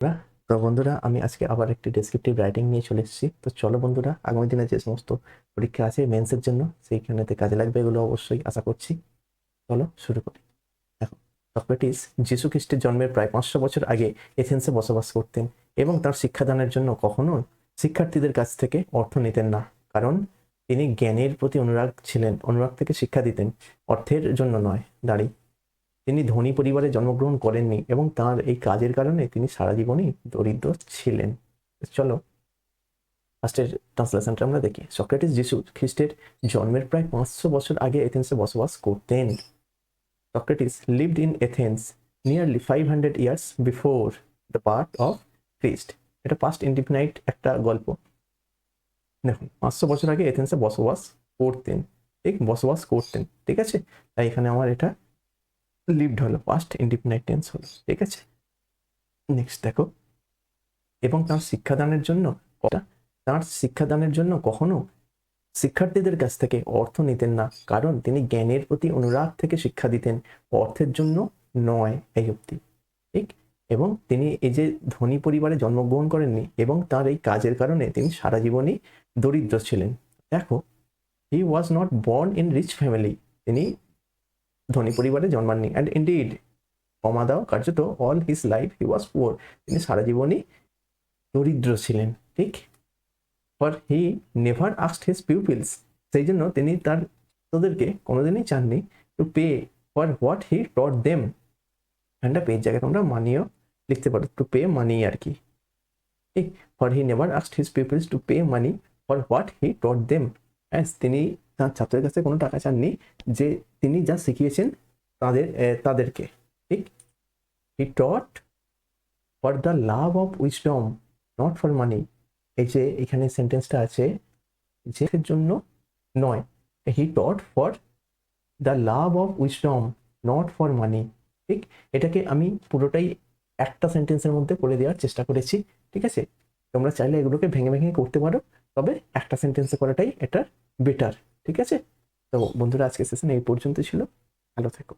না? তো বন্ধুরা আমি আজকে আবার একটি ডেসক্রিপটিভ রাইটিং নিয়ে চলে এসেছি। তো চলো বন্ধুরা আগামী দিনে যে সমস্ত পরীক্ষা আছে মেন্সের জন্য সেইখানেতে কাজে লাগবে এগুলো অবশ্যই আশা করছি। চলো শুরু করি। দেখো, সক্রেটিস যীশু খ্রিস্টের জন্মের প্রায় 500 বছর আগে এথেন্সে বসবাস করতেন এবং তার শিক্ষাদানের জন্য কখনো শিক্ষার্থীদের কাছ থেকে অর্থ নিতেন না, কারণ তিনি জ্ঞানের প্রতি অনুরাগ থেকে শিক্ষা দিতেন, অর্থের জন্য নয়। তিনি ধনী পরিবারে জন্মগ্রহণ করেননি এবং তার এই কাজের কারণে তিনি সারা জীবনই দরিদ্র ছিলেন। চলো ফার্স্টের ট্রান্সলেশনটা আমরা দেখি। সক্রেটিস যীশু খ্রিস্টের জন্মের প্রায় 500 বছর আগে এথেন্সে বসবাস করতেন। Socrates lived in Athens nearly 500 years before the birth of Christ. এটা পাস্ট ইনডিফিনাইট একটা গল্প। দেখুন 500 বছর আগে এথেন্সে বসবাস করতেন, ঠিক আছে। তাই এখানে আমার এটা লিভড হলো, পাস্ট ইনডিফিনাইট টেন্স হলো, ঠিক আছে। নেক্সট দেখো, এবং তার শিক্ষাদানের জন্য কখনো শিক্ষার্থীদের কাছ থেকে অর্থ নিতেন না, কারণ তিনি জ্ঞানের প্রতি অনুরাগ থেকে শিক্ষা দিতেন, অর্থের জন্য নয়। এই অব্দি ঠিক। এবং তিনি এই যে ধনী পরিবারে জন্মগ্রহণ করেননি এবং তার এই কাজের কারণে তিনি সারা জীবনই দরিদ্র ছিলেন। দেখো, he was not born in rich family, তিনি ধনী পরিবারে জন্মাননি। অ্যান্ড ইনডিড, কমা দাও, কার্যত all his life he was poor, তিনি সারা জীবনই দরিদ্র ছিলেন, ঠিক। For he never asked his pupils, সেই জন্য তিনি তার ছাত্রদেরকে কোনোদিনই চাননি to pay for what he taught them. একটা পেজ জায়গায় তোমরা মানিও লিখতে পারো, টু পে মানি আর কি, ঠিক। For he never asked his pupils to pay money for what he taught them, তিনি তার ছাত্রের কাছে কোনো টাকা চাননি যে তিনি যা শিখিয়েছেন তাদেরকে, ঠিক। He taught for the love of wisdom not for money. এই যে এখানে সেন্টেন্সটা আছে, যে জন্য নয়, he taught for the love of wisdom not for money, ঠিক। এটাকে আমি পুরোটাই একটা সেন্টেন্সের মধ্যে করে দেওয়ার চেষ্টা করেছি, ঠিক আছে। তোমরা চাইলে এগুলোকে ভেঙে ভেঙে করতে পারো, তবে একটা সেন্টেন্সে করাটাই এটা বেটার, ঠিক আছে। তো বন্ধুরা আজকে সেশন এই পর্যন্ত ছিল, ভালো থেকো।